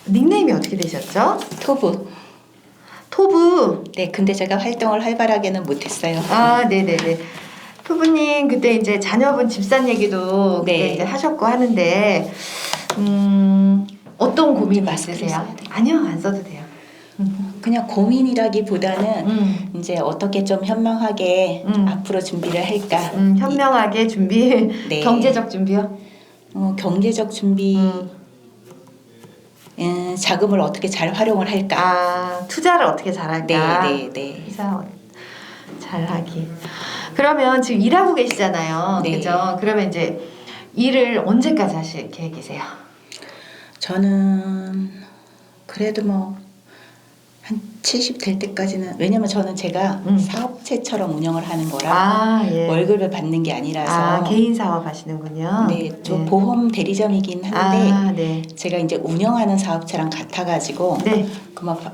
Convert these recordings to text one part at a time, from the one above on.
닉네임이 어떻게 되셨죠? 토부. 토부. 네, 근데 제가 활동을 활발하게는 못했어요. 아, 네네네. 토부님 그때 이제 자녀분 집산 얘기도 그때 네. 이제 하셨고 하는데 어떤 고민이 마스크를 있으세요? 써야 돼요. 아니요, 안 써도 돼요. 그냥 고민이라기보다는 이제 어떻게 좀 현명하게 음. 앞으로 준비를 할까. 현명하게 준비, 네. 경제적 준비요? 경제적 준비, 자금을 어떻게 잘 활용을 할까. 아, 투자를 어떻게 잘할까? 네. 투자 잘하기. 그러면 지금 일하고 계시잖아요. 네. 그죠? 그러면 이제 일을 언제까지 하실 계획이세요? 저는 그래도 뭐 한 70 될 때까지는, 왜냐면 저는 제가 사업체처럼 운영을 하는 거라 예. 월급을 받는 게 아니라서. 개인 사업 하시는군요. 네, 저 보험 대리점이긴 한데 네. 제가 이제 운영하는 사업체랑 같아가지고 네.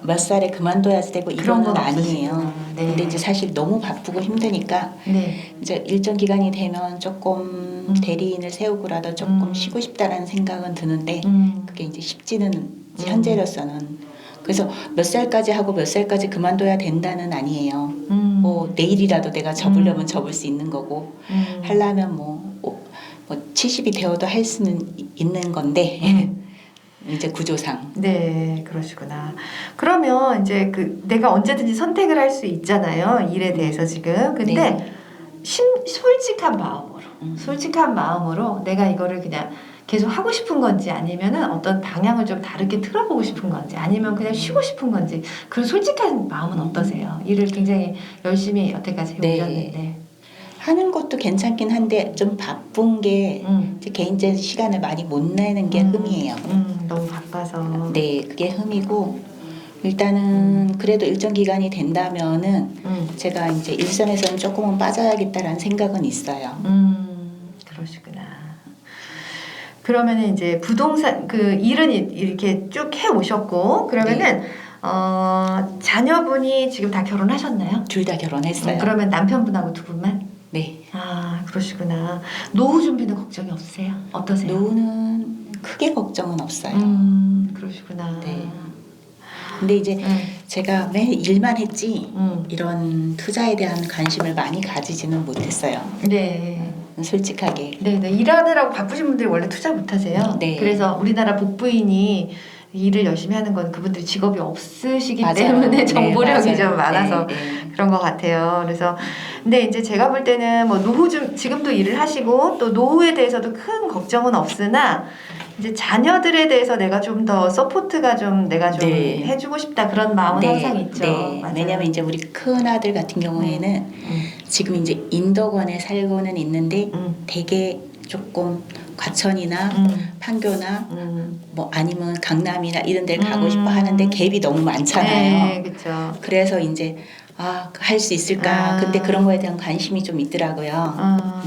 몇 살에 그만둬야지 되고 그런 이런 건 건 아니에요. 없으시구나. 네. 근데 이제 사실 너무 바쁘고 힘드니까 네. 이제 일정 기간이 되면 조금 대리인을 세우고라도 조금 쉬고 싶다라는 생각은 드는데 그게 이제 쉽지는 현재로서는. 그래서 몇 살까지 하고 몇 살까지 그만둬야 된다는 아니에요. 뭐 내일이라도 내가 접으려면 접을 수 있는 거고 하려면 뭐 70이 되어도 할 수는 있는 건데 이제 구조상. 네, 그러시구나. 그러면 이제 내가 언제든지 선택을 할 수 있잖아요. 일에 대해서 지금. 근데 네. 솔직한 마음으로 내가 이거를 그냥 계속 하고 싶은 건지 아니면은 어떤 방향을 좀 다르게 틀어보고 싶은 건지 아니면 그냥 쉬고 싶은 건지 그런 솔직한 마음은 어떠세요? 일을 굉장히 열심히 여태까지 해오셨는데. 하는 것도 괜찮긴 한데 좀 바쁜 게 이제 개인적인 시간을 많이 못 내는 게 흠이에요. 너무 바빠서. 네, 그게 흠이고 일단은 그래도 일정 기간이 된다면은 제가 이제 일선에서는 조금은 빠져야겠다라는 생각은 있어요. 그러시구나. 그러면은 이제 부동산 일은 이렇게 쭉 해 오셨고 그러면은 자녀분이 지금 다 결혼하셨나요? 둘 다 결혼했어요. 그러면 남편분하고 두 분만? 네. 아, 그러시구나. 노후 준비는 걱정이 없으세요? 어떠세요? 노후는 크게 걱정은 없어요. 그러시구나. 네. 근데 이제 제가 매일 일만 했지 이런 투자에 대한 관심을 많이 가지지는 못했어요. 네. 솔직하게. 네. 일하느라고 바쁘신 분들이 원래 투자 못하세요. 네. 그래서 우리나라 복부인이 일을 열심히 하는 건 그분들이 직업이 없으시기 맞아요. 때문에 정보력이 네, 좀 많아서 네. 그런 것 같아요. 그래서 근데 이제 제가 볼 때는 뭐 지금도 일을 하시고 또 노후에 대해서도 큰 걱정은 없으나 이제 자녀들에 대해서 내가 좀 더 서포트가 좀 내가 좀 해주고 싶다 그런 마음은 항상 있죠. 네. 맞아요. 왜냐면 이제 우리 큰 아들 같은 경우에는 지금 이제 인덕원에 살고는 있는데 되게 조금 과천이나 판교나 뭐 아니면 강남이나 이런 데를 가고 싶어 하는데 갭이 너무 많잖아요. 네, 그렇죠. 그래서 이제 할 수 있을까? 근데 그런 거에 대한 관심이 좀 있더라고요.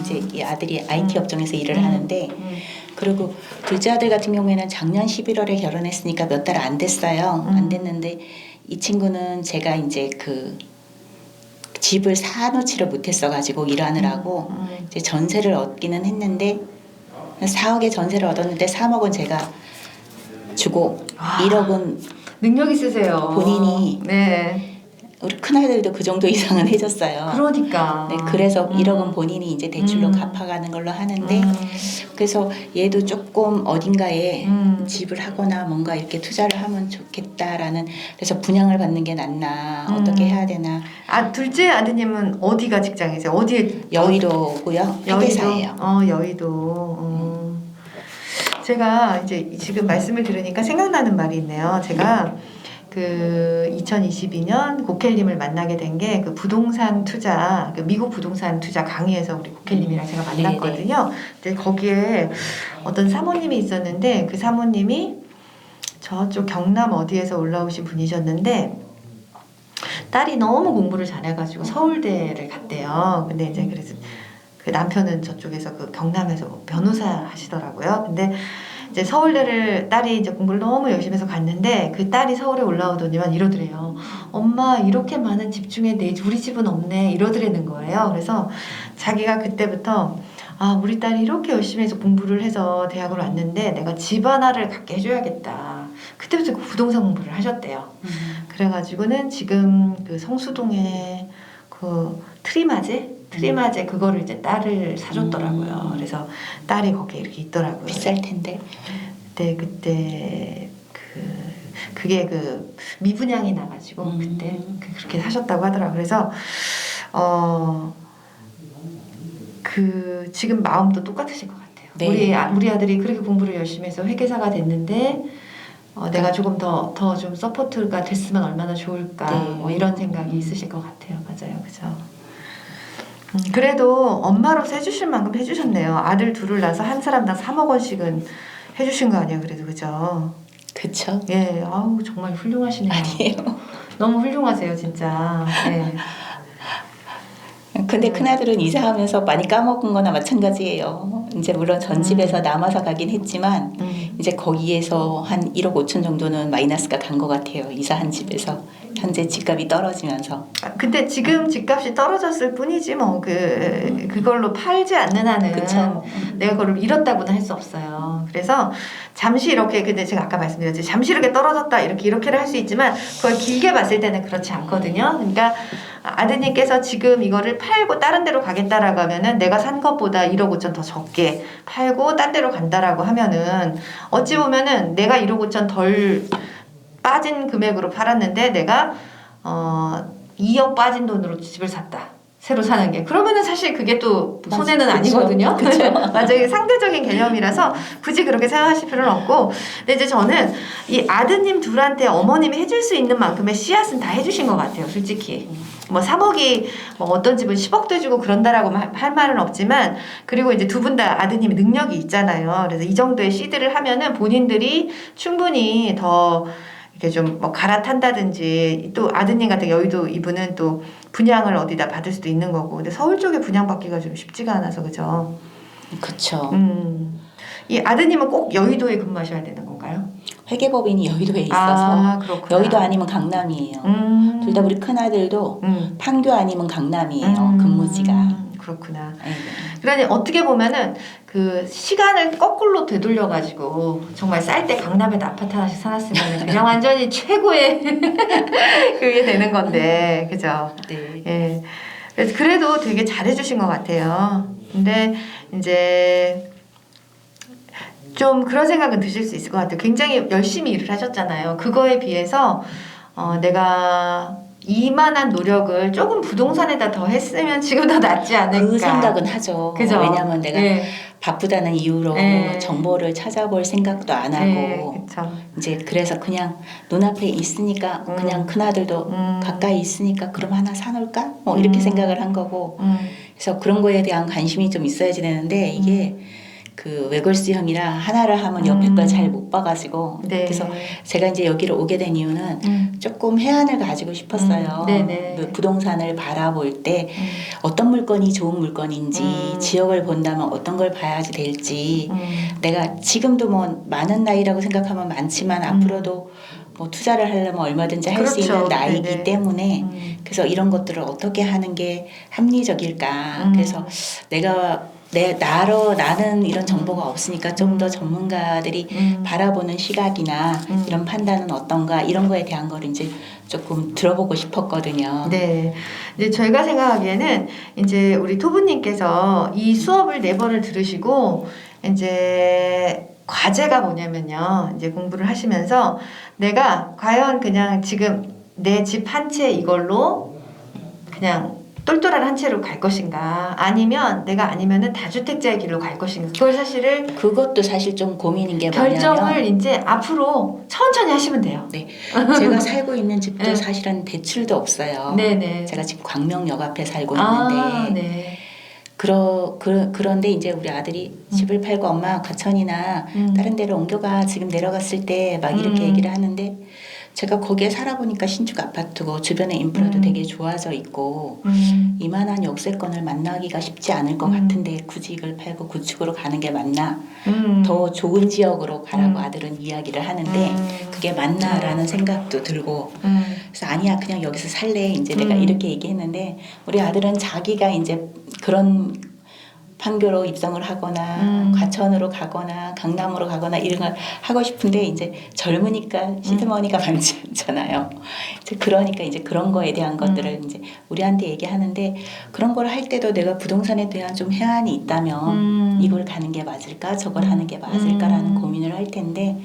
이제 이 아들이 IT 업종에서 일을 하는데 그리고 둘째 아들 같은 경우에는 작년 11월에 결혼했으니까 몇 달 안 됐어요. 안 됐는데 이 친구는 제가 이제 집을 사놓지를 못했어가지고 일하느라고 이제 전세를 얻기는 했는데 4억의 전세를 얻었는데 3억은 제가 주고 1억은 능력 있으세요. 본인이 네. 우리 큰아들도 그 정도 이상은 해줬어요. 그러니까. 네, 그래서 1억은 본인이 이제 대출로 갚아가는 걸로 하는데 그래서 얘도 조금 어딘가에 집을 하거나 뭔가 이렇게 투자를 하면 좋겠다라는 그래서 분양을 받는 게 낫나 어떻게 해야 되나. 둘째 아드님은 어디가 직장이세요? 어디에? 여의도고요. 회계사예요. 여의도. 제가 이제 지금 말씀을 들으니까 생각나는 말이 있네요. 제가 2022년 고켈님을 만나게 된 게 부동산 투자, 미국 부동산 투자 강의에서 우리 고켈님이랑 제가 만났거든요. 근데 거기에 어떤 사모님이 있었는데 그 사모님이 저쪽 경남 어디에서 올라오신 분이셨는데 딸이 너무 공부를 잘해가지고 서울대를 갔대요. 근데 이제 그래서 그 남편은 저쪽에서 경남에서 변호사 하시더라고요. 근데 이제 서울대를 딸이 이제 공부를 너무 열심히 해서 갔는데 그 딸이 서울에 올라오더니만 이러더래요. 엄마 이렇게 많은 집 중에 우리 집은 없네 이러더라는 거예요. 그래서 자기가 그때부터 우리 딸이 이렇게 열심히 해서 공부를 해서 대학을 왔는데 내가 집 하나를 갖게 해줘야겠다. 그때부터 그 부동산 공부를 하셨대요. 그래가지고는 지금 그 성수동에 그 트리마제 그거를 이제 딸을 사줬더라고요. 그래서 딸이 거기에 이렇게 있더라고요. 비쌀 텐데. 그때 그게 그 미분양이 나가지고 그때 그렇게 사셨다고 하더라고요. 그래서 그 지금 마음도 똑같으실 것 같아요. 네. 우리 아들이 그렇게 공부를 열심히 해서 회계사가 됐는데 내가 조금 더 좀 서포트가 됐으면 얼마나 좋을까 네. 뭐 이런 생각이 있으실 것 같아요. 맞아요, 그죠? 그래도 엄마로서 해주실 만큼 해주셨네요. 아들 둘을 낳아서 한 사람당 3억 원씩은 해주신 거 아니에요, 그래도 그죠? 그쵸? 예, 아우 정말 훌륭하시네요. 아니에요. 너무 훌륭하세요, 진짜. 네. 근데 큰아들은 이사하면서 많이 까먹은 거나 마찬가지예요. 이제 물론 전 집에서 남아서 가긴 했지만 이제 거기에서 한 1억 5천 정도는 마이너스가 간 것 같아요. 이사한 집에서. 현재 집값이 떨어지면서. 근데 지금 집값이 떨어졌을 뿐이지 뭐 그걸로 팔지 않는 한은 그쵸. 내가 그걸 잃었다고는 할 수 없어요. 그래서 잠시 이렇게 근데 제가 아까 말씀드렸지 잠시 이렇게 떨어졌다 이렇게를 할 수 있지만 그걸 길게 봤을 때는 그렇지 않거든요. 그러니까 아드님께서 지금 이거를 팔고 다른 데로 가겠다라고 하면은 내가 산 것보다 1억 5천 더 적게 팔고 딴 데로 간다라고 하면은 어찌 보면은 내가 1억 5천 덜 빠진 금액으로 팔았는데 내가 2억 빠진 돈으로 집을 샀다. 새로 사는 게. 그러면은 사실 그게 또 손해는 그쵸. 아니거든요. 그쵸. 맞아요. 상대적인 개념이라서 굳이 그렇게 생각하실 필요는 없고. 근데 이제 저는 이 아드님 둘한테 어머님이 해줄 수 있는 만큼의 씨앗은 다 해주신 것 같아요. 솔직히. 뭐 3억이 뭐 어떤 집은 10억도 해주고 그런다라고 할 말은 없지만 그리고 이제 두 분 다 아드님이 능력이 있잖아요. 그래서 이 정도의 시드를 하면은 본인들이 충분히 더 이렇게 좀 뭐 갈아탄다든지 또 아드님 같은 여의도 이분은 또 분양을 어디다 받을 수도 있는 거고 근데 서울 쪽에 분양받기가 좀 쉽지가 않아서 그죠? 그쵸. 이 아드님은 꼭 여의도에 근무하셔야 되는 건가요? 회계법인이 여의도에 있어서 그렇구나. 여의도 아니면 강남이에요. 둘 다 우리 큰아들도 판교 아니면 강남이에요. 근무지가. 그렇구나. 네. 그러니 어떻게 보면은 그 시간을 거꾸로 되돌려 가지고 정말 쌀 때 강남에도 아파트 하나씩 사놨으면 그냥 완전히 최고의 그게 되는 건데 그죠? 네. 예. 그래서 그래도 되게 잘해주신 것 같아요. 근데 이제 좀 그런 생각은 드실 수 있을 것 같아요. 굉장히 열심히 일을 하셨잖아요. 그거에 비해서 내가 이만한 노력을 조금 부동산에다 더 했으면 지금 더 낫지 않을까. 그 생각은 하죠. 그죠? 왜냐하면 내가 네. 바쁘다는 이유로 네. 정보를 찾아볼 생각도 안 하고 네, 그쵸. 이제 그래서 그냥 눈앞에 있으니까 그냥 큰아들도 가까이 있으니까 그럼 하나 사놓을까? 뭐 이렇게 생각을 한 거고 그래서 그런 거에 대한 관심이 좀 있어야지 되는데 이게 그 외골수형이라 하나를 하면 옆에 걸 잘 못 봐가지고 네. 그래서 제가 이제 여기를 오게 된 이유는 조금 해안을 가지고 싶었어요. 네네. 그 부동산을 바라볼 때 어떤 물건이 좋은 물건인지 지역을 본다면 어떤 걸 봐야지 될지 내가 지금도 뭐 많은 나이라고 생각하면 많지만 앞으로도 뭐 투자를 하려면 얼마든지 할 수 그렇죠. 있는 나이기 네네. 때문에 그래서 이런 것들을 어떻게 하는 게 합리적일까 그래서 내가 나는 이런 정보가 없으니까 좀 더 전문가들이 바라보는 시각이나 이런 판단은 어떤가 이런 거에 대한 걸 이제 조금 들어보고 싶었거든요. 네. 이제 저희가 생각하기에는 이제 우리 토부님께서 이 수업을 4번을 들으시고 이제 과제가 뭐냐면요. 이제 공부를 하시면서 내가 과연 그냥 지금 내 집 한 채 이걸로 그냥 똘똘한 한 채로 갈 것인가 아니면 내가 아니면은 다주택자의 길로 갈 것인가 그걸 사실을 그것도 사실 좀 고민인 게 결정을 뭐냐면 이제 앞으로 천천히 하시면 돼요. 네, 제가 살고 있는 집도 네. 사실은 대출도 없어요. 네네. 제가 지금 광명역 앞에 살고 있는데 네. 그런데 이제 우리 아들이 집을 팔고 엄마 과천이나 다른 데로 옮겨가 지금 내려갔을 때 막 이렇게 얘기를 하는데 제가 거기에 살아보니까 신축 아파트고 주변에 인프라도 되게 좋아져 있고 이만한 역세권을 만나기가 쉽지 않을 것 같은데 굳이 이걸 팔고 구축으로 가는 게 맞나 더 좋은 지역으로 가라고 아들은 이야기를 하는데 그게 맞나라는 생각도 들고 그래서 아니야 그냥 여기서 살래 이제 내가 이렇게 얘기했는데 우리 아들은 자기가 이제 그런 판교로 입성을 하거나 과천으로 가거나 강남으로 가거나 이런 걸 하고 싶은데 이제 젊으니까 시드머니가 많지 않잖아요. 이제 그러니까 이제 그런 거에 대한 것들을 이제 우리한테 얘기하는데 그런 걸 할 때도 내가 부동산에 대한 좀 해안이 있다면 이걸 가는 게 맞을까 저걸 하는 게 맞을까라는 고민을 할 텐데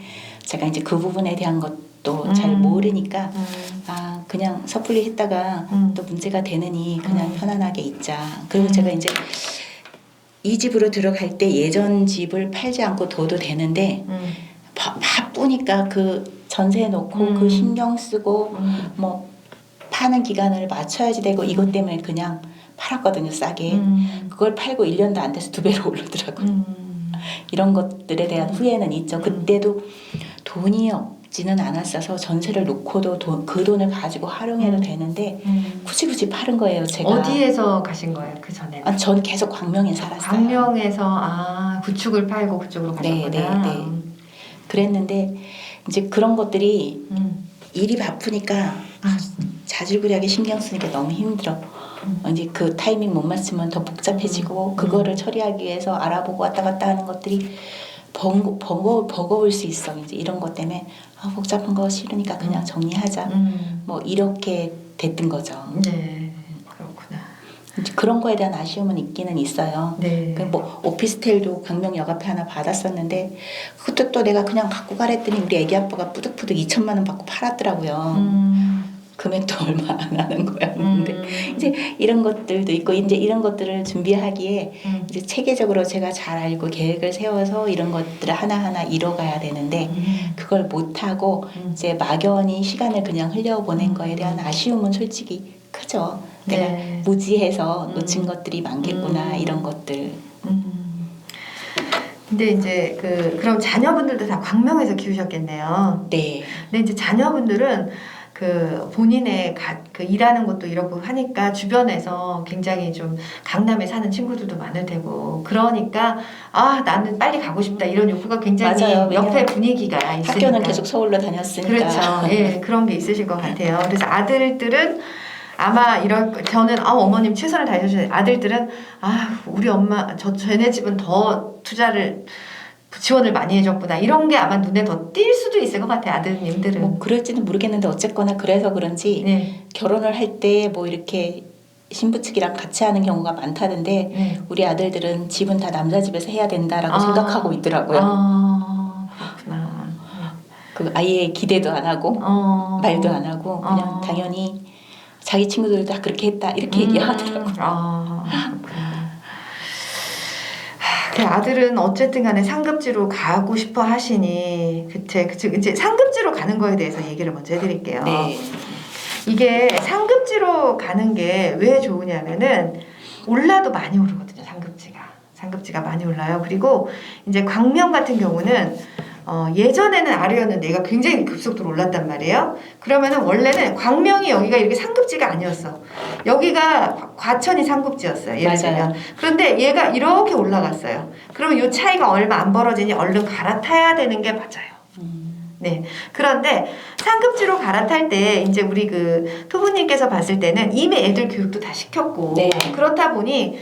제가 이제 그 부분에 대한 것도 잘 모르니까 아 그냥 섣불리 했다가 또 문제가 되느니 그냥 편안하게 있자. 그리고 제가 이제 이 집으로 들어갈 때 예전 집을 팔지 않고 둬도 되는데 바쁘니까 그 전세 놓고 그 신경 쓰고 뭐 파는 기간을 맞춰야지 되고 이것 때문에 그냥 팔았거든요 싸게. 그걸 팔고 1년도 안 돼서 2배로 오르더라고요. 이런 것들에 대한 후회는 있죠. 그때도 돈이 없지는 않았어서 전세를 놓고도 그 돈을 가지고 활용해도 되는데 굳이 팔은 거예요. 제가. 어디에서 가신 거예요 그 전에는? 아, 전 계속 광명에 살았어요. 광명에서 구축을 팔고 그쪽으로 가셨구나. 네. 그랬는데 이제 그런 것들이 일이 바쁘니까 자질구레하게 신경 쓰는 게 너무 힘들어. 이제 그 타이밍 못 맞추면 더 복잡해지고 그거를 처리하기 위해서 알아보고 왔다 갔다 하는 것들이 버거울 수 있어. 이제 이런 것 때문에 복잡한 거 싫으니까 그냥 정리하자. 뭐 이렇게 됐던 거죠. 네, 그렇구나. 이제 그런 거에 대한 아쉬움은 있기는 있어요. 네. 뭐 오피스텔도 광명역 앞에 하나 받았었는데 그것도 또 내가 그냥 갖고 가랬더니 우리 애기 아빠가 뿌득뿌득 2천만 원 받고 팔았더라고요. 금액도 얼마 안 하는 거였는데 이제 이런 것들도 있고 이제 이런 것들을 준비하기에 이제 체계적으로 제가 잘 알고 계획을 세워서 이런 것들을 하나하나 이뤄가야 되는데 그걸 못 하고 이제 막연히 시간을 그냥 흘려보낸 거에 대한 아쉬움은 솔직히 크죠. 내가 네. 무지해서 놓친 것들이 많겠구나 이런 것들. 근데 이제 그럼 자녀분들도 다 광명에서 키우셨겠네요. 네. 근데 이제 자녀분들은 그 본인의 그 일하는 것도 이렇고 하니까 주변에서 굉장히 좀 강남에 사는 친구들도 많을 테고 그러니까 나는 빨리 가고 싶다 이런 욕구가 굉장히 맞아요. 옆에 분위기가 있으니까 학교는 계속 서울로 다녔으니까. 그렇죠. 예, 그런 게 있으실 것 같아요. 그래서 아들들은 아마 저는 어머님 최선을 다해주시는 아들들은 우리 엄마 쟤네 집은 더 투자를 지원을 많이 해줬구나 이런 게 아마 눈에 더 띌 수도 있을 것 같아요. 아드님들은 뭐 그럴지는 모르겠는데 어쨌거나 그래서 그런지 네. 결혼을 할 때 뭐 이렇게 신부 측이랑 같이 하는 경우가 많다는데 네. 우리 아들들은 집은 다 남자 집에서 해야 된다라고 생각하고 있더라고요. 그렇구나. 그 아예 기대도 안 하고 말도 안 하고 그냥 당연히 자기 친구들도 다 그렇게 했다 이렇게 얘기하더라고요. 그렇구나. 그 아들은 어쨌든 간에 상급지로 가고 싶어 하시니 이제 상급지로 가는 거에 대해서 얘기를 먼저 해드릴게요. 네. 이게 상급지로 가는 게 왜 좋으냐면은 올라도 많이 오르거든요. 상급지가 많이 올라요. 그리고 이제 광명 같은 경우는 예전에는 아래였는데 얘가 굉장히 급속도로 올랐단 말이에요. 그러면은 원래는 광명이 여기가 이렇게 상급지가 아니었어. 여기가 과천이 상급지였어요. 예를 들면. 그런데 얘가 이렇게 올라갔어요. 그러면 이 차이가 얼마 안 벌어지니 얼른 갈아타야 되는 게 맞아요. 네. 그런데 상급지로 갈아탈 때 이제 우리 토부님께서 봤을 때는 이미 애들 교육도 다 시켰고 네. 그렇다 보니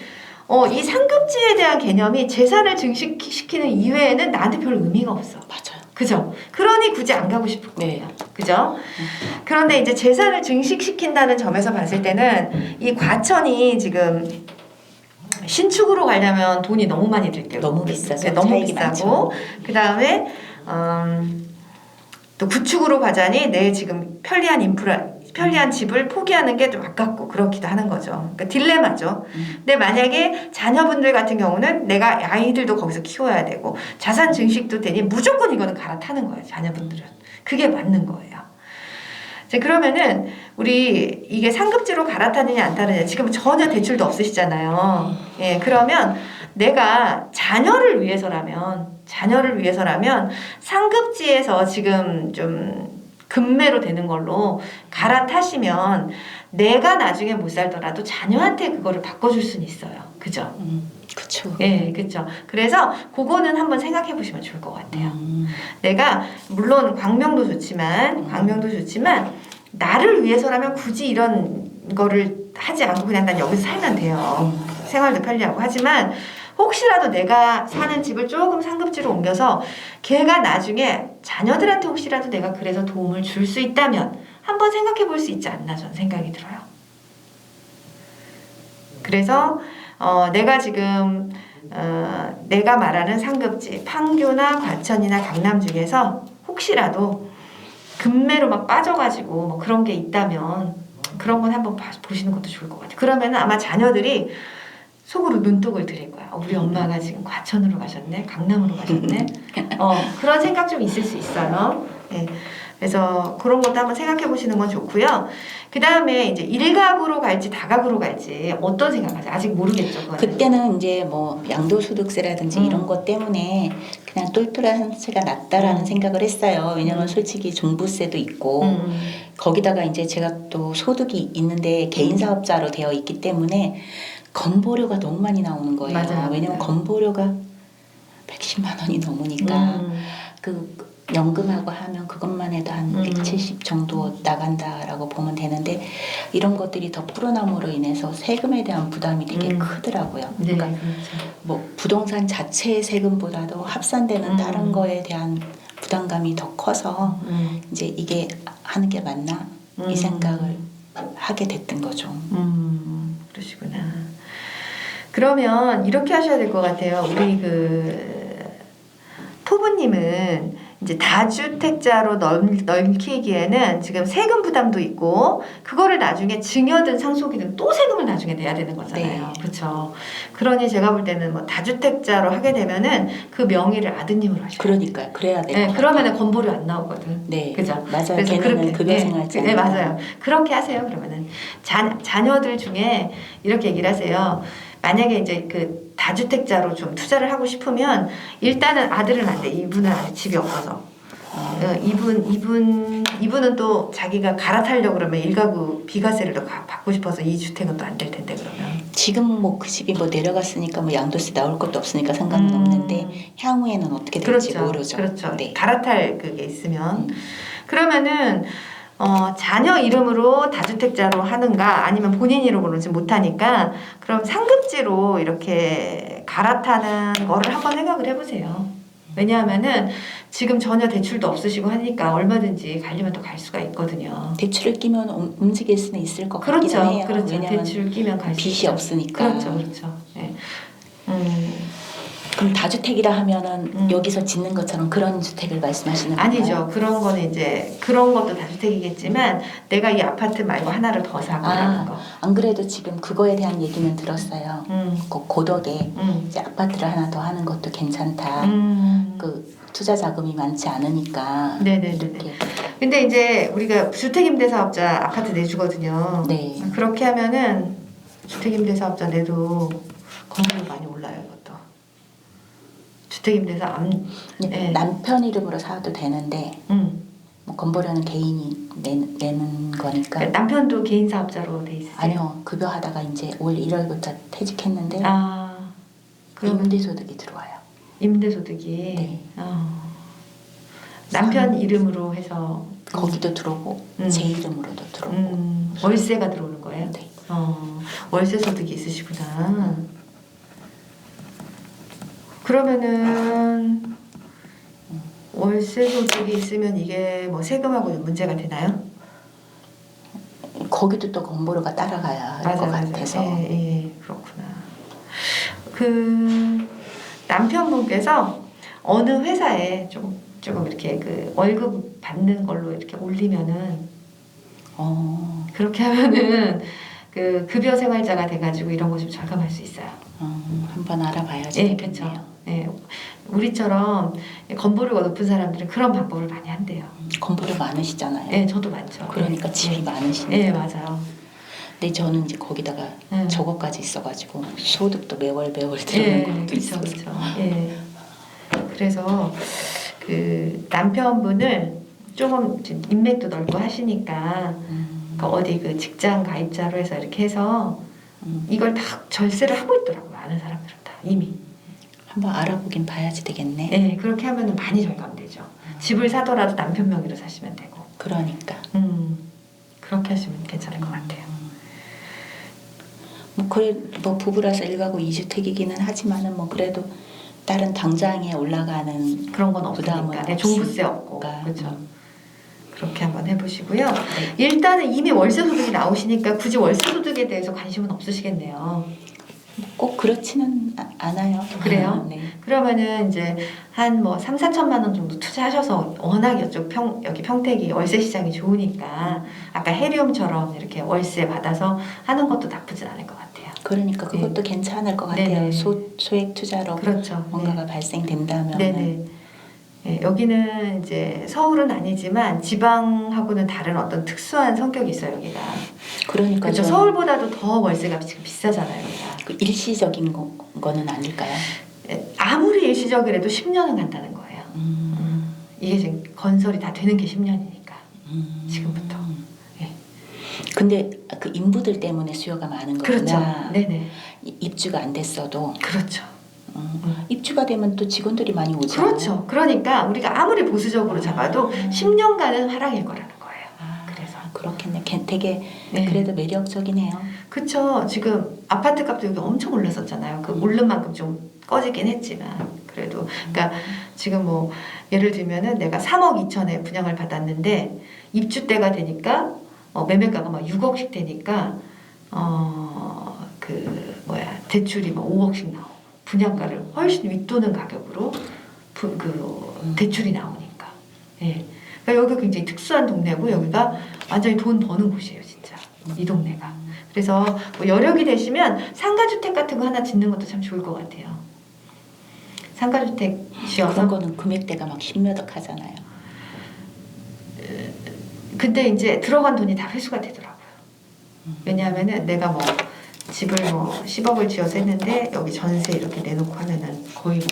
이 상급지에 대한 개념이 재산을 증식시키는 이외에는 나한테 별 의미가 없어. 맞아요. 그죠? 그러니 굳이 안 가고 싶을 거예요. 네. 그죠? 그런데 이제 재산을 증식시킨다는 점에서 봤을 때는 이 과천이 지금 신축으로 가려면 돈이 너무 많이 들 때고 너무 비싸죠. 네, 너무 비싸고 그 다음에 또 구축으로 가자니 내 지금 편리한 집을 포기하는 게 좀 아깝고 그렇기도 하는 거죠. 그러니까 딜레마죠. 근데 만약에 자녀분들 같은 경우는 내가 아이들도 거기서 키워야 되고 자산 증식도 되니 무조건 이거는 갈아타는 거예요. 자녀분들은. 그게 맞는 거예요. 이제 그러면은 우리 이게 상급지로 갈아타느냐 안 타느냐 지금 전혀 대출도 없으시잖아요. 예, 그러면 내가 자녀를 위해서라면 상급지에서 지금 좀 급매로 되는 걸로 갈아타시면 내가 나중에 못 살더라도 자녀한테 그거를 바꿔줄 수는 있어요. 그죠? 그렇죠. 네, 그렇죠. 그래서 그거는 한번 생각해 보시면 좋을 것 같아요. 내가 물론 광명도 좋지만 나를 위해서라면 굳이 이런 거를 하지 않고 그냥 난 여기서 살면 돼요. 생활도 편리하고 하지만 혹시라도 내가 사는 집을 조금 상급지로 옮겨서 걔가 나중에 자녀들한테 혹시라도 내가 그래서 도움을 줄 수 있다면 한번 생각해 볼 수 있지 않나 저는 생각이 들어요. 그래서 내가 지금 내가 말하는 상급지 판교나 과천이나 강남 중에서 혹시라도 급매로 막 빠져가지고 뭐 그런 게 있다면 그런 건 한번 보시는 것도 좋을 것 같아요. 그러면 아마 자녀들이 속으로 눈독을 들일 거야. 우리 엄마가 지금 과천으로 가셨네, 강남으로 가셨네. 그런 생각 좀 있을 수 있어요. 네. 그래서 그런 것도 한번 생각해 보시는 건 좋고요. 그 다음에 이제 일가구로 갈지 다가구로 갈지 어떤 생각하세요? 아직 모르겠죠. 그거는. 그때는 이제 뭐 양도소득세라든지 이런 것 때문에 그냥 똘똘한 세가 낫다라는 생각을 했어요. 왜냐면 솔직히 종부세도 있고 거기다가 이제 제가 또 소득이 있는데 개인 사업자로 되어 있기 때문에 건보료가 너무 많이 나오는 거예요. 맞아요. 왜냐면 건보료가 110만 원이 넘으니까 그 연금하고 하면 그것만 해도 한 170 정도 나간다라고 보면 되는데 이런 것들이 더 불어남으로 인해서 세금에 대한 부담이 되게 크더라고요. 네, 그러니까 그렇죠. 뭐 부동산 자체의 세금보다도 합산되는 다른 거에 대한 부담감이 더 커서 이제 이게 하는 게 맞나 이 생각을 하게 됐던 거죠. 그러시구나. 그러면 이렇게 하셔야 될 것 같아요. 우리 토부님은 이제 다주택자로 넓히기에는 지금 세금 부담도 있고 그거를 나중에 증여든 상속이든 또 세금을 나중에 내야 되는 거잖아요. 네. 그렇죠. 그러니 제가 볼 때는 뭐 다주택자로 하게 되면은 그 명의를 아드님으로 하셔야 돼요. 그러니까 그래야 될 것 네, 같아요. 그러면은 건보료 안 나오거든. 네, 그죠? 맞아요. 그래서 걔네는 그렇게 급여생활자. 네, 맞아요. 그렇게 하세요. 그러면은 자녀들 중에 이렇게 얘기를 하세요. 만약에 이제 그 다주택자로 좀 투자를 하고 싶으면 일단은 아들은 안 돼. 이분은 아직 집이 없어서. 이분은 또 자기가 갈아타려고 그러면 일가구 비과세를 더 받고 싶어서 이 주택은 또 안 될 텐데 그러면. 지금 뭐 그 집이 뭐 내려갔으니까 뭐 양도세 나올 것도 없으니까 상관은 없는데 향후에는 어떻게 될지 그렇죠. 모르죠. 그렇죠. 네. 갈아탈 그게 있으면 그러면은 자녀 이름으로 다주택자로 하는가 아니면 본인 이름으로는 못하니까 그럼 상급지로 이렇게 갈아타는 거를 한번 생각을 해보세요. 왜냐하면은 지금 전혀 대출도 없으시고 하니까 얼마든지 가려면 또 갈 수가 있거든요. 대출을 끼면 움직일 수는 있을 것 같기는 그렇죠, 해요. 그렇죠. 왜냐면 대출 끼면 갈 수 빚이 있죠. 없으니까. 그렇죠, 그렇죠. 네. 그럼 다주택이라 하면은 여기서 짓는 것처럼 그런 주택을 말씀하시는 건가요? 아니죠. 그런 거는 이제 그런 것도 다주택이겠지만 내가 이 아파트 말고 하나를 더 사고 하는 거. 안 그래도 지금 그거에 대한 얘기는 들었어요. 그 고덕에 이제 아파트를 하나 더 하는 것도 괜찮다. 그 투자 자금이 많지 않으니까. 네네네. 이렇게. 근데 이제 우리가 주택임대사업자 아파트 내주거든요. 네. 그렇게 하면은 주택임대사업자 내도 건물이 많이 올라요. 이것도. 주택임대사 네. 남편 이름으로 사도 되는데 뭐 건보료는 개인이 내는 거니까. 그러니까 남편도 개인 사업자로 돼 있으세요? 아니요. 급여하다가 이제 올 1월부터 퇴직했는데 그러면 임대소득이 들어와요. 임대소득이 네. 남편 이름으로 해서 거기도 들어오고 제 이름으로도 들어오고 월세가 들어오는 거예요? 네. 월세 소득이 있으시구나. 그러면은 월세 소득이 있으면 이게 뭐 세금하고 문제가 되나요? 거기도 또 건보료가 따라가야 할 것 같아서. 예, 그렇구나. 그 남편분께서 어느 회사에 조금 이렇게 그 월급 받는 걸로 이렇게 올리면은 그렇게 하면은 그 급여 생활자가 돼가지고 이런 거 좀 절감할 수 있어요. 한번 알아봐야지. 예, 그렇죠. 예, 우리처럼 건보료가 높은 사람들은 그런 방법을 많이 한대요. 건보료 많으시잖아요. 예, 저도 많죠. 그러니까 집이 많으시니까. 예, 맞아요. 근데 저는 이제 거기다가 저거까지 있어가지고 소득도 매월 들어오는 것도 있어서. 그렇죠. 예. 그래서 그 남편분을 조금 인맥도 넓고 하시니까 그러니까 어디 그 직장 가입자로 해서 이렇게 해서 이걸 다 절세를 하고 있더라고요. 아는 사람들은 다 이미. 한번 알아보긴 봐야지 되겠네. 네, 그렇게 하면은 많이 절감되죠. 집을 사더라도 남편 명의로 사시면 되고. 그러니까. 그렇게 하시면 괜찮을 것 같아요. 뭐 그래 뭐 부부라서 1가구 2주택이기는 하지만은 뭐 그래도 다른 당장에 올라가는 그런 건 부담은 없으니까. 네, 종부세 없고. 없으니까. 그렇죠. 그렇게 한번 해보시고요. 일단은 이미 월세 소득이 나오시니까 굳이 월세 소득에 대해서 관심은 없으시겠네요. 꼭 그렇지는 않아요. 그래요? 네. 그러면은 이제 한 뭐 3, 4천만 원 정도 투자하셔서 워낙 이쪽 여기 평택이 월세 시장이 좋으니까 아까 해리움처럼 이렇게 월세 받아서 하는 것도 나쁘진 않을 것 같아요. 그러니까 그것도 괜찮을 것 같아요. 네네. 소액 투자로 그렇죠. 뭔가가 네. 발생된다면. 네네. 네, 여기는 이제 서울은 아니지만 지방하고는 다른 어떤 특수한 성격이 있어요, 여기가. 그러니까 그렇죠. 저는 서울보다도 더 월세가 지금 비싸잖아요, 여기가. 그 일시적인 거는 아닐까요? 아무리 일시적이라도 10년은 간다는 거예요. 이게 지금 건설이 다 되는 게 10년이니까. 지금부터. 예. 근데 그 인부들 때문에 수요가 많은 그렇죠. 거구나. 네네. 입주가 안 됐어도 그렇죠. 입주가 되면 또 직원들이 많이 오잖아요. 그렇죠. 그러니까 우리가 아무리 보수적으로 잡아도 10년간은 하락일 거라는 거예요. 그래서. 그렇겠네. 되게 네. 그래도 매력적이네요. 그쵸. 지금 아파트 값도 여기 엄청 올랐었잖아요. 그 오른 만큼 좀 꺼지긴 했지만 그래도 그러니까 지금 뭐 예를 들면은 내가 3억 2천에 분양을 받았는데 입주 때가 되니까 매매가가 막 6억씩 되니까 그 뭐야 대출이 막 5억씩 나오고 분양가를 훨씬 윗도는 가격으로 대출이 나오니까. 예. 그러니까 여기가 굉장히 특수한 동네고 여기가 완전히 돈 버는 곳이에요, 진짜 이 동네가. 그래서 뭐 여력이 되시면 상가주택 같은 거 하나 짓는 것도 참 좋을 것 같아요. 상가주택 지어서. 그런 거는 금액대가 막 십몇억 하잖아요. 근데 이제 들어간 돈이 다 회수가 되더라고요. 왜냐하면은 내가 뭐 집을 뭐 10억을 지어서 했는데 여기 전세 이렇게 내놓고 하면은 거의 뭐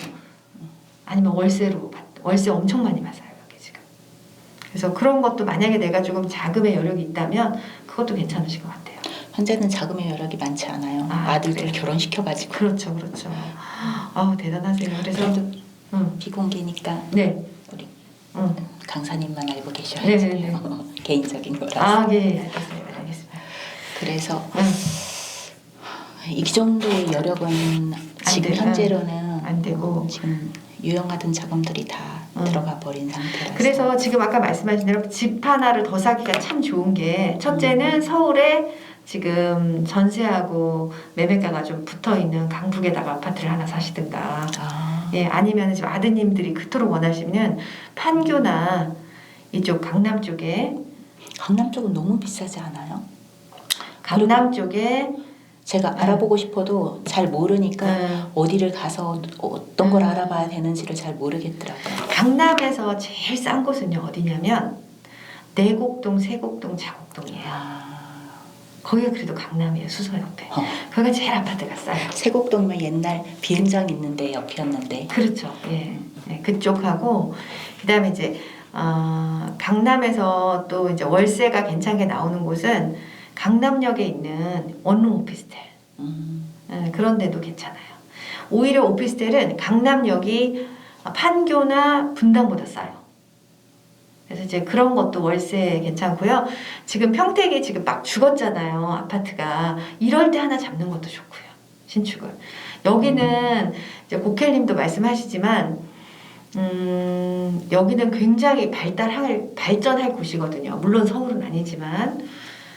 아니면 월세 엄청 많이 받아요 여기 지금. 그래서 그런 것도 만약에 내가 조금 자금의 여력이 있다면 그것도 괜찮으실 것 같아요. 현재는 자금의 여력이 많지 않아요. 아들들 그래요? 결혼시켜가지고. 그렇죠, 그렇죠. 아우 대단하세요. 그래서 그래도 비공개니까 네, 우리 응. 강사님만 알고 네, 계셔야죠. 네, 네. 개인적인 거라서. 예, 알겠습니다, 알겠습니다. 그래서 응. 이 정도의 여력은 지금 돼. 현재로는 안 되고. 지금 유용하던 자금들이 다 들어가 버린 상태라서. 그래서 지금 아까 말씀하신 대로 집 하나를 더 사기가 참 좋은 게 첫째는 서울에 지금 전세하고 매매가가 좀 붙어 있는 강북에다가 아파트를 하나 사시든가, 예, 아니면 지금 아드님들이 그토록 원하시면 판교나 이쪽 강남 쪽에 강남 쪽은 너무 비싸지 않아요? 강남 쪽에 제가 알아보고 싶어도 잘 모르니까 어디를 가서 어떤 걸 알아봐야 되는지를 잘 모르겠더라고요. 강남에서 제일 싼 곳은요 어디냐면 내곡동, 세곡동, 자곡동이에요. 거기가 그래도 강남이에요. 수서 옆에. 거기가 제일 아파트가 싸요. 세곡동이면 옛날 비행장 있는데 옆이었는데. 그렇죠. 예. 네, 그쪽하고 그다음에 이제 강남에서 또 이제 월세가 괜찮게 나오는 곳은 강남역에 있는 원룸 오피스텔. 그런 데도 괜찮아요. 오히려 오피스텔은 강남역이 판교나 분당보다 싸요. 그래서 이제 그런 것도 월세 괜찮고요. 지금 평택이 지금 막 죽었잖아요. 아파트가. 이럴 때 하나 잡는 것도 좋고요. 신축을. 여기는 이제 고켈님도 말씀하시지만 여기는 굉장히 발전할 곳이거든요. 물론 서울은 아니지만.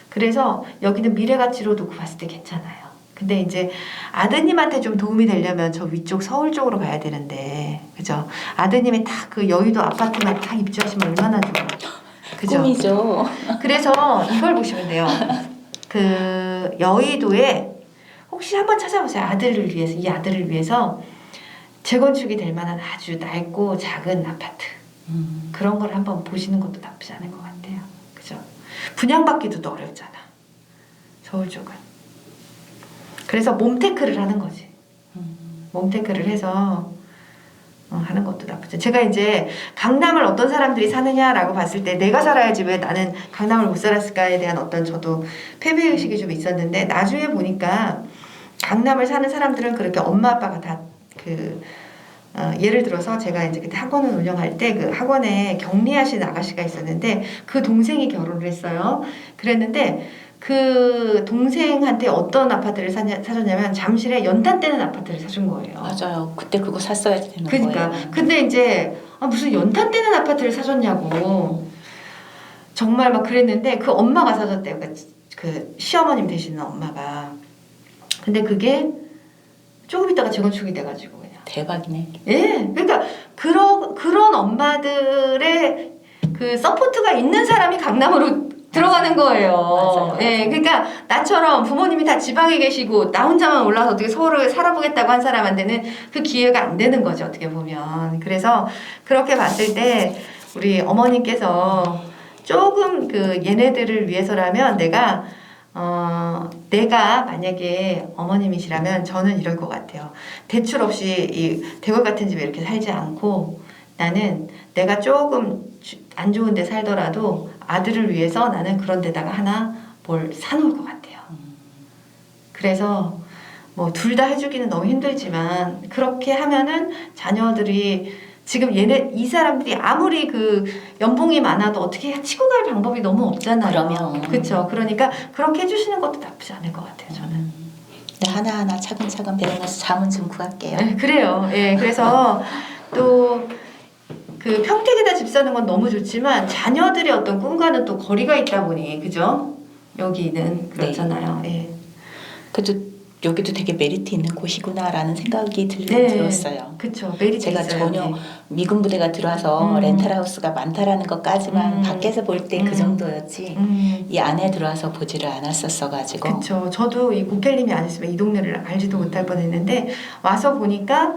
그래서 여기는 미래 가치로 놓고 봤을 때 괜찮아요. 근데 이제 아드님한테 좀 도움이 되려면 저 위쪽 서울 쪽으로 가야 되는데, 그죠? 아드님이 딱 그 여의도 아파트만 딱 입주하시면 얼마나 좋아요. 그죠? 꿈이죠. 그래서 이걸 보시면 돼요. 그 여의도에 혹시 한번 찾아보세요. 이 아들을 위해서 재건축이 될 만한 아주 낡고 작은 아파트. 그런 걸 한번 보시는 것도 나쁘지 않은 것 같아요. 그죠? 분양받기도 또 어렵잖아. 서울 쪽은. 그래서 몸테크를 하는 거지. 몸테크를 해서 하는 것도 나쁘죠. 제가 이제 강남을 어떤 사람들이 사느냐라고 봤을 때 내가 살아야지 왜 나는 강남을 못 살았을까에 대한 어떤 저도 패배의식이 좀 있었는데 나중에 보니까 강남을 사는 사람들은 그렇게 엄마 아빠가 다 예를 들어서 제가 이제 그때 학원을 운영할 때 그 학원에 격리하신 아가씨가 있었는데 그 동생이 결혼을 했어요. 그랬는데 그 동생한테 어떤 아파트를 사줬냐면 잠실에 연탄 떼는 아파트를 사준 거예요. 맞아요. 그때 그거 샀어야 되는 그러니까 거예요. 근데 이제 무슨 연탄 떼는 아파트를 사줬냐고 정말 막 그랬는데 그 엄마가 사줬대요. 그 시어머님 되시는 엄마가. 근데 그게 조금 있다가 재건축이 돼가지고 그냥. 대박이네. 예, 그러니까 그런 엄마들의 그 서포트가 있는 사람이 강남으로 들어가는 거예요. 맞아요. 예, 그러니까 나처럼 부모님이 다 지방에 계시고 나 혼자만 올라서 어떻게 서울을 살아보겠다고 한 사람한테는 그 기회가 안 되는 거죠, 어떻게 보면. 그래서 그렇게 봤을 때 우리 어머님께서 조금 그 얘네들을 위해서라면 내가 만약에 어머님이시라면 저는 이럴 것 같아요. 대출 없이 이 대궐 같은 집에 이렇게 살지 않고 나는 내가 조금 안 좋은 데 살더라도 아들을 위해서 나는 그런 데다가 하나 뭘 사놓을 것 같아요. 그래서 뭐 둘 다 해주기는 너무 힘들지만 그렇게 하면은 자녀들이 지금 이 사람들이 아무리 그 연봉이 많아도 어떻게 치고 갈 방법이 너무 없잖아요. 그러면. 그렇죠. 그러니까 그렇게 해주시는 것도 나쁘지 않을 것 같아요. 저는. 네, 하나하나 차근차근 배우면서 잠은 좀 구할게요. 네, 그래요. 예, 그래서 또 그 평택에다 집 사는 건 너무 좋지만 자녀들의 어떤 꿈과는 또 거리가 있다 보니 그죠? 여기는 그렇잖아요. 예. 그래도 여기도 되게 메리트 있는 곳이구나라는 생각이 네. 들었어요. 그렇죠. 메리트 제가 있어요. 전혀 네. 미군 부대가 들어와서 렌탈하우스가 많다라는 것까지만 밖에서 볼 때 그 정도였지 이 안에 들어와서 보지를 않았었어가지고. 그렇죠. 저도 이 고켈님이 안 했으면 이 동네를 알지도 못할 뻔했는데 와서 보니까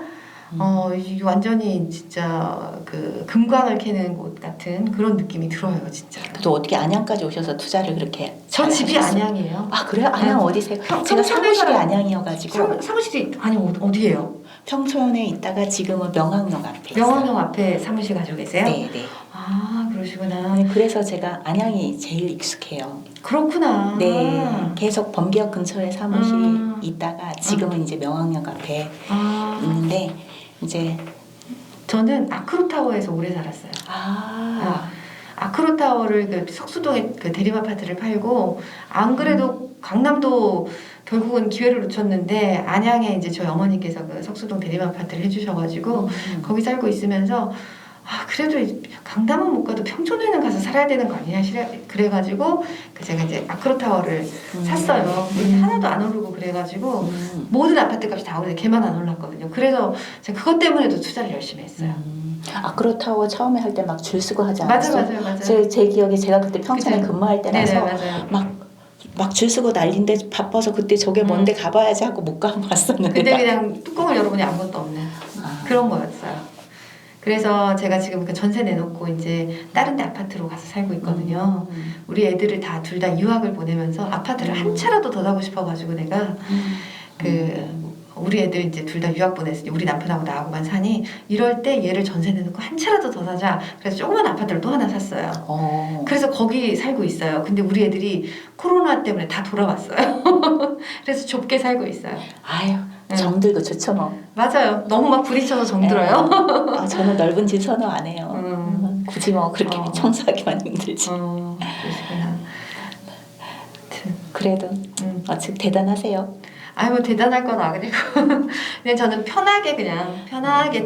이 완전히 진짜 그 금광을 캐는 곳 같은 그런 느낌이 들어요, 진짜. 그래도 어떻게 안양까지 오셔서 투자를 그렇게 저 잘 집이 하셨어요? 안양이에요. 아 그래요? 안양 어디세요? 제가 사무실이 안양이어가지고 사무실이 아니 어디예요? 평촌에 있다가 지금은 명학역 앞에 있어요. 명왕역 앞에 사무실 가지고 계세요? 네. 아 그러시구나. 네, 그래서 제가 안양이 제일 익숙해요. 그렇구나. 네, 계속 범기역 근처에 사무실이 있다가 지금은 이제 명학역 앞에 있는데 이제 저는 아크로타워에서 오래 살았어요. 아크로타워를 그 석수동에 그 대림 아파트를 팔고 안 그래도 강남도 결국은 기회를 놓쳤는데 안양에 이제 저희 어머니께서 그 석수동 대림 아파트를 해주셔가지고 거기 살고 있으면서 그래도 강남은 못 가도 평촌에는 가서 살아야 되는 거 아니냐 그래가지고 제가 이제 아크로타워를 샀어요. 하나도 안 오르고 그래가지고 모든 아파트 값이 다 오르는데 걔만 안 올랐거든요. 그래서 제가 그것 때문에도 투자를 열심히 했어요. 아크로타워 처음에 할 때 막 줄 서고 하지 않았어요? 맞아요. 제 기억에 제가 그때 평촌에 근무할 때라서 네네, 맞아요. 막 줄 서고 난린데 바빠서 그때 저게 뭔데 가봐야지 하고 못 가봤었는데 근데 그냥 뚜껑을 열어보니 아무것도 없는 그런 거였어요. 그래서 제가 지금 그 전세 내놓고 이제 다른 데 아파트로 가서 살고 있거든요. 우리 애들을 다 둘 다 유학을 보내면서 아파트를 한 차라도 더 사고 싶어가지고 내가 우리 애들 이제 둘 다 유학 보냈으니 우리 남편하고 나하고만 사니 이럴 때 얘를 전세 내놓고 한 차라도 더 사자. 그래서 조그만 아파트를 또 하나 샀어요. 그래서 거기 살고 있어요. 근데 우리 애들이 코로나 때문에 다 돌아왔어요. 그래서 좁게 살고 있어요. 아유 정들고 좋죠 뭐. 맞아요. 너무 막 부딪혀서 정들어요. 저는 넓은 집 선호 안 해요. 굳이 뭐 그렇게 청소하기만 힘들지. 그러시구나. 그래도 즉 대단하세요. 뭐 대단할 건 아니고 그냥 저는 편하게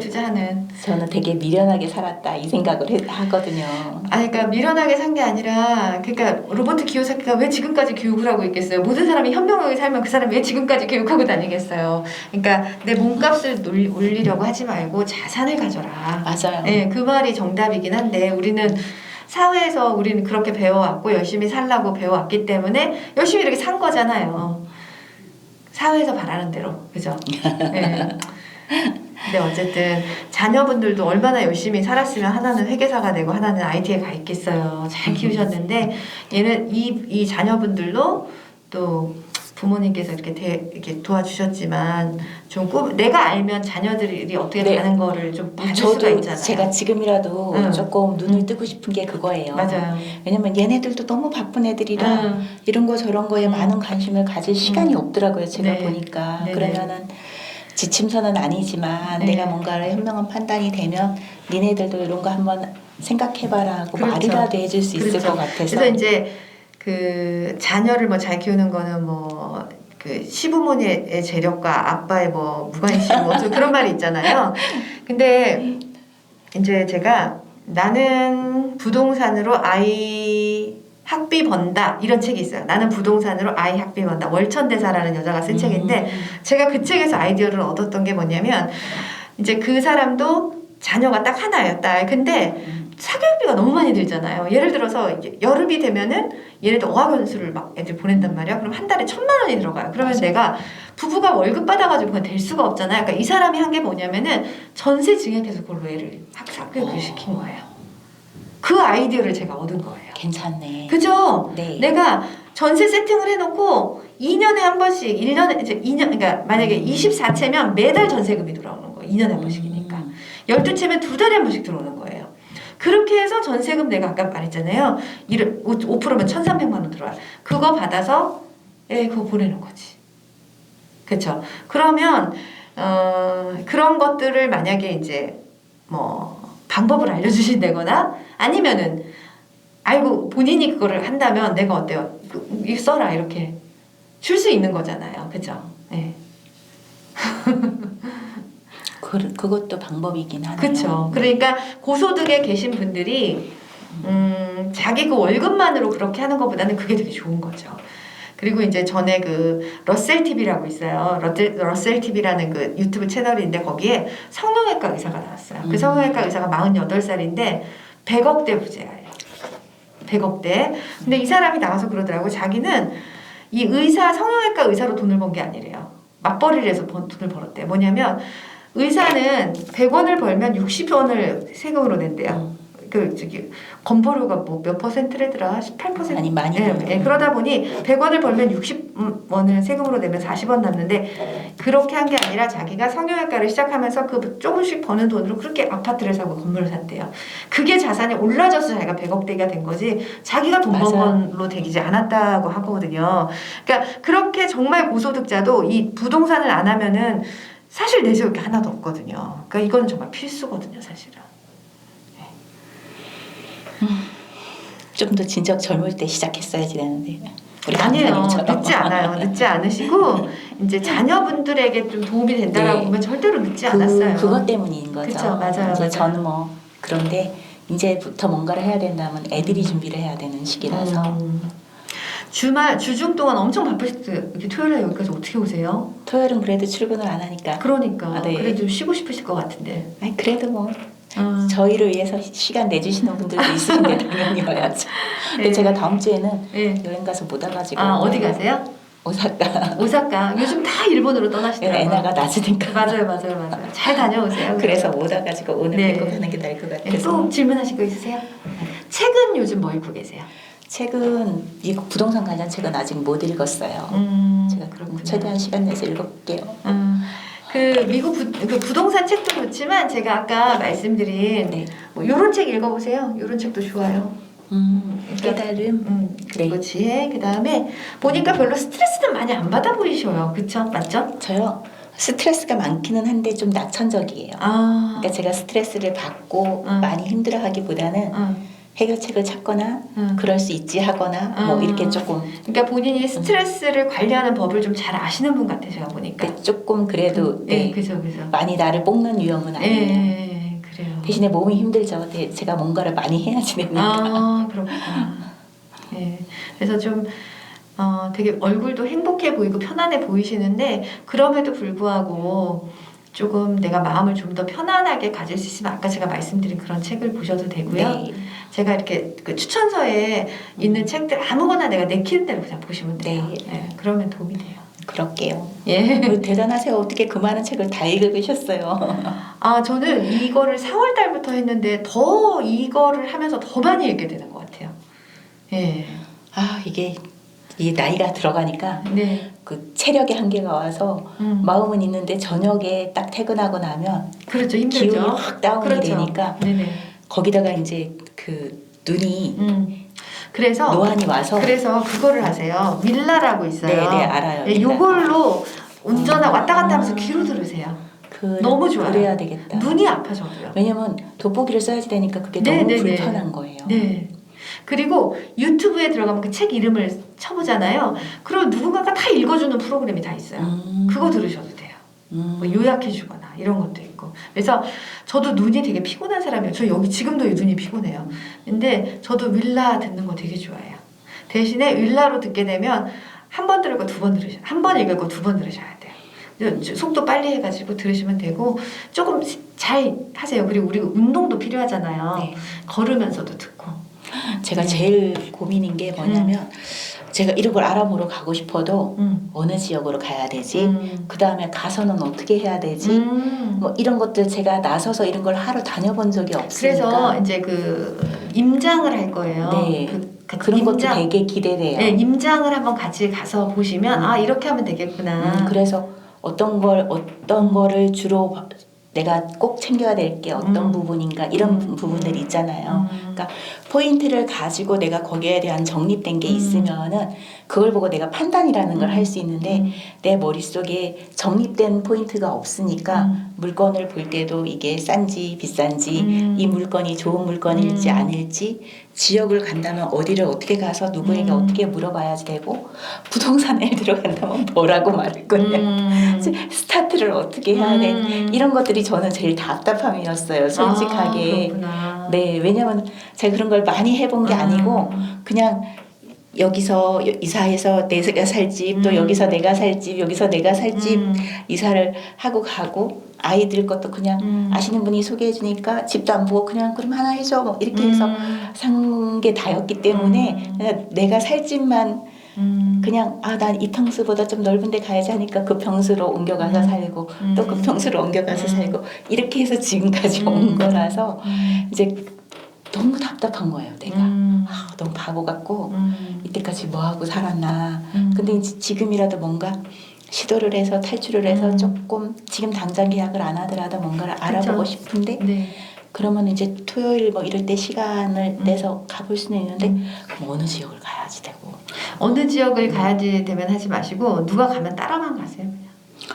투자하는. 저는 되게 미련하게 살았다 이 생각을 하거든요. 그러니까 미련하게 산 게 아니라 그러니까 로버트 키요사키가 왜 지금까지 교육을 하고 있겠어요? 모든 사람이 현명하게 살면 그 사람이 왜 지금까지 교육하고 다니겠어요? 그러니까 내 몸값을 올리려고 하지 말고 자산을 가져라. 맞아요. 네, 그 말이 정답이긴 한데 우리는 사회에서 우리는 그렇게 배워왔고 열심히 살라고 배워왔기 때문에 열심히 이렇게 산 거잖아요. 사회에서 바라는 대로, 그죠? 네. 근데 어쨌든 자녀분들도 얼마나 열심히 살았으면 하나는 회계사가 되고 하나는 IT에 가 있겠어요. 잘 키우셨는데 얘는 이 자녀분들도 또 부모님께서 이렇게 도와주셨지만 좀 내가 알면 자녀들이 어떻게 가는 거를 좀 봐줄 수가 있잖아요. 제가 지금이라도 조금 눈을 뜨고 싶은 게 그거예요. 맞아요. 왜냐면 얘네들도 너무 바쁜 애들이라 이런 거 저런 거에 많은 관심을 가질 시간이 없더라고요. 제가 보니까. 네네. 그러면은 지침서는 아니지만 내가 뭔가를 현명한 판단이 되면 니네들도 이런 거 한번 생각해봐라 하고 말이라도 해줄 수 있을 것 같아서. 그래서 이제 그 자녀를 뭐 잘 키우는 거는 뭐 그 시부모의 재력과 아빠의 뭐 무관심 뭐 그런 말이 있잖아요. 근데 이제 제가 나는 부동산으로 아이 학비 번다 이런 책이 있어요. 나는 부동산으로 아이 학비 번다. 월천대사라는 여자가 쓴 책인데 제가 그 책에서 아이디어를 얻었던 게 뭐냐면 이제 그 사람도 자녀가 딱 하나였다. 근데 사교육비가 너무 많이 들잖아요. 예를 들어서 여름이 되면은 얘네들 어학연수를 막 애들 보낸단 말이야. 그럼 한 달에 1,000만 원이 들어가요. 그러면 맞아. 내가 부부가 월급 받아가지고 그건 될 수가 없잖아요. 그러니까 이 사람이 한 게 뭐냐면은 전세 증액해서 그걸로 애를 사교육을 시킨 거예요. 그 아이디어를 제가 얻은 거예요. 괜찮네. 그죠? 네. 내가 전세 세팅을 해놓고 2년에 한 번씩 1년에 이제 2년 그러니까 만약에 24채면 매달 전세금이 들어오는 거예요. 2년에 한 번씩이니까. 12채면 2달에 한 번씩 들어오는 거예요. 그렇게 해서 전세금 내가 아까 말했잖아요. 5%면 1,300만 원 들어와요. 그거 받아서 그거 보내는 거지. 그렇죠? 그러면 그런 것들을 만약에 이제 뭐 방법을 알려주신다거나 아니면은 아이고 본인이 그거를 한다면 내가 어때요? 이거 써라 이렇게 줄 수 있는 거잖아요. 그렇죠? 네. 그것도 방법이긴 하네요. 그렇죠. 그러니까 고소득에 계신 분들이 자기 그 월급만으로 그렇게 하는 것보다는 그게 되게 좋은 거죠. 그리고 이제 전에 그 러셀 TV라고 있어요. 러셀 TV라는 그 유튜브 채널인데 거기에 성형외과 의사가 나왔어요. 그 성형외과 의사가 48살인데 100억대 부자예요. 100억대. 근데 이 사람이 나와서 그러더라고. 자기는 이 성형외과 의사로 돈을 번 게 아니래요. 맞벌이를 해서 돈을 벌었대. 뭐냐면 의사는 100원을 벌면 60원을 세금으로 낸대요. 건보료가 뭐 몇 퍼센트래더라? 18%? 아니 많이 네, 그러다 보니 100원을 벌면 60원을 세금으로 내면 40원 남는데 그렇게 한 게 아니라 자기가 성형외과를 시작하면서 그 조금씩 버는 돈으로 그렇게 아파트를 사고 건물을 샀대요. 그게 자산이 올라져서 자기가 100억대가 된 거지 자기가 돈 번 걸로 되지 않았다고 하거든요. 그러니까 그렇게 정말 고소득자도 이 부동산을 안 하면은 사실 내세울 게 하나도 없거든요. 그러니까 이건 정말 필수거든요, 사실은. 좀 더 진작 젊을 때 시작했어야지 되는데 우리 아니에요. 강사님처럼. 늦지 않아요. 늦지 않으시고 이제 자녀분들에게 좀 도움이 된다라고 네. 보면 절대로 늦지 않았어요. 그것 때문인 거죠. 그쵸, 맞아요. 이제 맞아요. 저는 뭐 그런데 이제부터 뭔가를 해야 된다면 애들이 준비를 해야 되는 시기라서 주중 동안 엄청 바쁘실 때 이렇게 토요일에 여기까지 어떻게 오세요? 토요일은 그래도 출근을 안 하니까. 그러니까 네. 그래도 좀 쉬고 싶으실 것 같은데. 아니 그래도 뭐 저희를 위해서 시간 내주시는 분들도 있으신데 당연히 와야죠. 근데 네. 제가 다음 주에는 네. 여행 가서 못 와가지고. 어디 가세요? 오사카. 오사카. 요즘 다 일본으로 떠나시더라고요. 엔화가 낮으니까. 맞아요. 잘 다녀오세요. 그래서 못 와가지고 오늘 네. 빼고 가는 게 나을 것 네, 같아서. 또 질문하실 거 있으세요? 책은 요즘 뭐 읽고 계세요? 책은 이 부동산 관련 책은 아직 못 읽었어요. 제가 그렇구나. 최대한 시간 내서 읽어볼게요. 그 미국 그 부동산 책도 좋지만 제가 아까 말씀드린 네. 뭐 이런 책 읽어보세요. 이런 책도 좋아요. 깨달음. 그리고 네. 지혜. 그 다음에 보니까 별로 스트레스는 많이 안 받아 보이셔요. 그쵸? 맞죠? 저요. 스트레스가 많기는 한데 좀 낙천적이에요. 그러니까 제가 스트레스를 받고 많이 힘들어하기보다는 해결책을 찾거나 그럴 수 있지 하거나 뭐 이렇게 조금. 그러니까 본인이 스트레스를 관리하는 법을 좀 잘 아시는 분 같으세요 보니까. 네, 조금 그래도 네, 그죠. 많이 나를 뽑는 유형은 아니에요. 네, 그래요. 대신에 몸이 힘들죠. 제가 뭔가를 많이 해야지 되니까. 그렇구나. 네, 그래서 좀 되게 얼굴도 행복해 보이고 편안해 보이시는데 그럼에도 불구하고 조금 내가 마음을 좀 더 편안하게 가질 수 있으면 아까 제가 말씀드린 그런 책을 보셔도 되고요. 네. 제가 이렇게 그 추천서에 있는 책들 아무거나 내가 내키는 대로 그냥 보시면 돼요. 네, 그러면 도움이 돼요. 그럴게요. 예. 대단하세요. 어떻게 그 많은 책을 다 읽으셨어요. 저는 이거를 4월 달부터 했는데 더 이거를 하면서 더 많이 읽게 되는 것 같아요. 예. 이게 이 나이가 들어가니까 네. 그 체력의 한계가 와서 마음은 있는데 저녁에 딱 퇴근하고 나면 그렇죠. 힘들죠. 기운이 확 다운이 그렇죠. 되니까 네네. 거기다가 이제 그 눈이 그래서 노안이 와서 그래서 그거를 하세요. 밀라라고 있어요. 네, 알아요. 네, 요걸로 왔다 갔다 하면서 귀로 들으세요. 너무 좋아요. 그래야 되겠다. 눈이 아파져도요. 왜냐면 돋보기를 써야지 되니까 그게 네, 너무 네, 불편한 거예요. 네. 그리고 유튜브에 들어가면 그 책 이름을 쳐보잖아요. 그럼 누군가가 다 읽어주는 프로그램이 다 있어요. 그거 들으셔도 돼요. 뭐 요약해주거나 이런 것도 있고. 그래서 저도 눈이 되게 피곤한 사람이에요. 저 여기 지금도 눈이 피곤해요. 근데 저도 윌라 듣는 거 되게 좋아해요. 대신에 윌라로 듣게 되면 한 번 들고 두 번 들으셔야, 한 번 읽고 두 번 들으셔야 돼요. 속도 빨리 해가지고 들으시면 되고 조금 잘 하세요. 그리고 우리 운동도 필요하잖아요. 네. 걸으면서도 듣고. 제가 제일 고민인 게 뭐냐면 제가 이런 걸 알아보러 가고 싶어도 어느 지역으로 가야 되지? 그 다음에 가서는 어떻게 해야 되지? 뭐 이런 것들 제가 나서서 이런 걸 하러 다녀본 적이 없으니까. 그래서 이제 그 임장을 할 거예요. 네. 그런 것도 되게 기대돼요. 네, 임장을 한번 같이 가서 보시면 아 이렇게 하면 되겠구나. 그래서 어떤 거를 주로 내가 꼭 챙겨야 될 게 어떤 부분인가 이런 부분들이 있잖아요. 그러니까 포인트를 가지고 내가 거기에 대한 정립된 게 있으면은 그걸 보고 내가 판단이라는 걸 할 수 있는데 내 머릿속에 정립된 포인트가 없으니까 물건을 볼 때도 이게 싼지 비싼지 이 물건이 좋은 물건일지 아닐지 지역을 간다면 어디를 어떻게 가서 누구에게 어떻게 물어봐야 되고 부동산에 들어간다면 뭐라고 말할 거냐 스타트를 어떻게 해야 돼 이런 것들이 저는 제일 답답함이었어요 솔직하게. 네, 왜냐면 제가 그런 걸 많이 해본 게 아니고 그냥 여기서 이사해서 내가 살 집, 또 여기서 내가 살 집, 여기서 내가 살 집 이사를 하고 가고 아이들 것도 그냥 아시는 분이 소개해 주니까 집도 안 보고 그냥 그럼 하나 해줘 뭐 이렇게 해서 산 게 다였기 때문에 내가 살 집만 그냥 난 이 평수보다 좀 넓은 데 가야지 하니까 그 평수로 옮겨가서 살고 또 그 평수로 옮겨가서 살고 이렇게 해서 지금까지 온 거라서 이제 너무 답답한 거예요 내가. 너무 바보 같고 이때까지 뭐하고 살았나. 근데 이제 지금이라도 뭔가 시도를 해서 탈출을 해서 조금 지금 당장 계약을 안 하더라도 뭔가를 알아보고 싶은데 네. 그러면 이제 토요일 뭐 이럴 때 시간을 내서 가볼 수는 있는데 그럼 어느 지역을 가야지 되고 어느 지역을 가야지 되면 하지 마시고 누가 가면 따라만 가세요.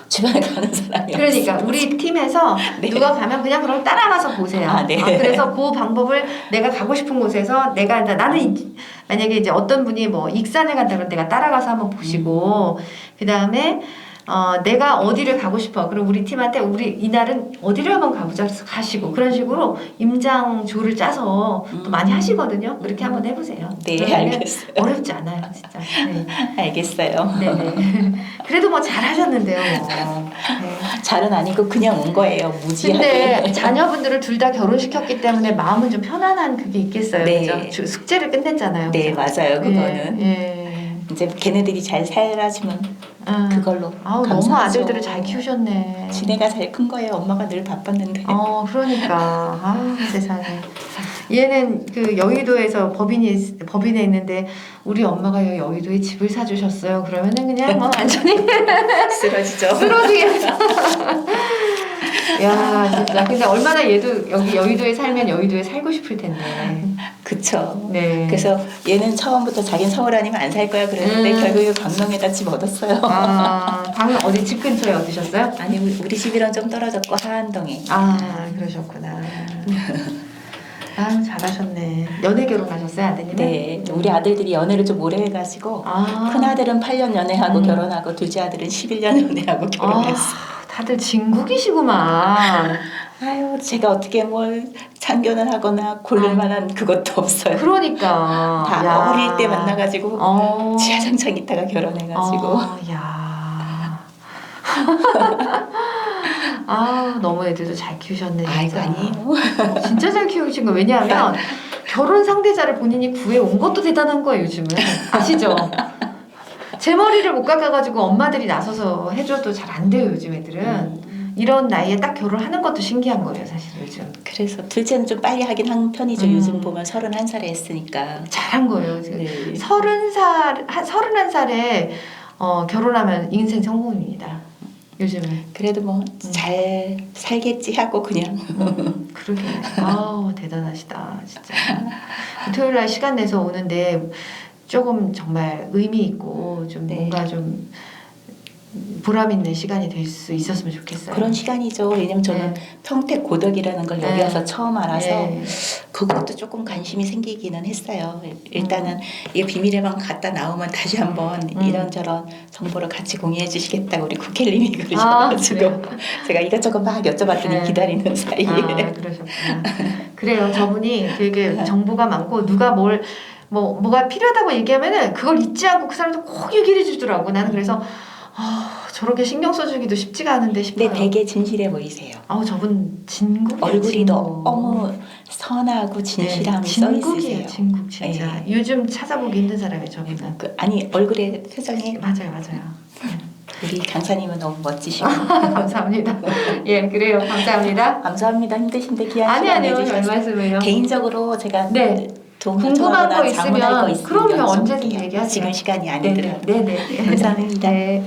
주변에 가는 사람이 그러니까 없어서. 우리 팀에서 네. 누가 가면 그냥 그럼 따라가서 보세요. 네. 그래서 그 방법을 내가 가고 싶은 곳에서 내가 나는 만약에 이제 어떤 분이 뭐 익산에 간다 그러면 내가 따라가서 한번 보시고 그 다음에 내가 어디를 가고 싶어. 그럼 우리 팀한테 우리 이날은 어디를 한번 가보자 해서 가시고 그런 식으로 임장조를 짜서 또 많이 하시거든요. 그렇게 한번 해보세요. 네, 그러면은 알겠어요. 어렵지 않아요, 진짜. 네. 알겠어요. 네네. 그래도 뭐 잘하셨는데요. 뭐. 네. 잘은 아니고 그냥 온 거예요. 무지하게. 근데 자녀분들을 둘 다 결혼시켰기 때문에 마음은 좀 편안한 그게 있겠어요. 네. 그죠? 숙제를 끝냈잖아요. 네, 그죠? 맞아요. 그거는. 예. 이제 걔네들이 잘 살아주면 그걸로 아우, 너무 감사하죠. 아들들을 잘 키우셨네. 지네가 제일 큰 거예요. 엄마가 늘 바빴는데. 그러니까 세상에. 얘는 그 여의도에서 법인에 있는데 우리 엄마가 여의도에 집을 사주셨어요. 그러면은 그냥 뭐 완전히 쓰러지죠. 쓰러지겠어. 야 진짜. 근데 얼마나 얘도 여기 여의도에 살면 여의도에 살고 싶을 텐데. 그쵸. 네. 그래서 얘는 처음부터 자기는 서울 아니면 안 살 거야 그랬는데 결국에 광명에다 집 얻었어요. 방은 어디 집 근처에 얻으셨어요? 아니 우리 집이랑 좀 떨어졌고 하안동에. 그러셨구나. 잘하셨네. 연애 결혼하셨어요, 아드님은? 네, 우리 아들들이 연애를 좀 오래 해가지고 큰 아들은 8년 연애하고 결혼하고 둘째 아들은 11년 연애하고 결혼했어. 다들 진국이시구만. 아유, 제가 어떻게 뭘 참견을 하거나 고를 만한 그것도 없어요. 그러니까. 다 어릴 때 만나가지고 지하장창 있다가 결혼해가지고. 야. 너무 애들도 잘 키우셨네. 진짜. 아니에요. 진짜 잘 키우신 거. 왜냐하면 결혼 상대자를 본인이 구해온 것도 대단한 거예요, 요즘은. 아시죠? 제 머리를 못 깎아가지고 엄마들이 나서서 해줘도 잘 안 돼요, 요즘 애들은. 이런 나이에 딱 결혼하는 것도 신기한 거예요, 사실 요즘. 그래서 둘째는 좀 빨리 하긴 한 편이죠. 요즘 보면 31살에 했으니까. 잘한 거예요. 지금. 네. 31살에 결혼하면 인생 성공입니다. 요즘은. 그래도 뭐 잘 살겠지 하고 그냥. 그러게. 대단하시다, 진짜. 토요일 날 시간 내서 오는데 조금 정말 의미 있고 좀 뭔가 좀 보람 있는 시간이 될 수 있었으면 좋겠어요. 그런 시간이죠. 왜냐면 저는 네. 평택 고덕이라는 걸 여기 네. 와서 처음 알아서 네. 그것도 조금 관심이 생기기는 했어요. 일단은 이게 비밀의 방 갔다 나오면 다시 한번 이런저런 정보를 같이 공유해 주시겠다고 우리 국회님이 그러셔가지고 그래요? 제가 이것저것 막 여쭤봤더니 네. 기다리는 사이에 그러셨구나. 그래요. 저분이 되게 정보가 많고 누가 뭐가 필요하다고 얘기하면은 그걸 잊지 않고 그 사람도 꼭 얘기를 해주더라고. 나는 그래서 저렇게 신경 써주기도 쉽지가 않은데 싶어요. 근데 되게 진실해 보이세요. 저분 진국이에요. 얼굴이 진국. 너무 선하고 진실함이 써 진국이에요. 있으세요. 진국 진짜. 네. 요즘 찾아보기 힘든 사람이에요. 저분은. 아니 얼굴에 표정이 맞아요. 우리 강사님은 너무 멋지시고 감사합니다. 예, 그래요. 감사합니다. 감사합니다. 힘드신데 귀한 시간 아니요. 별 내주셔서 말씀을요. 개인적으로 제가 네. 궁금한 거 있으면 그럼요. 언제든지 얘기하세요. 지금 시간이 아니더라고요. 네네. 감사합니다. 네.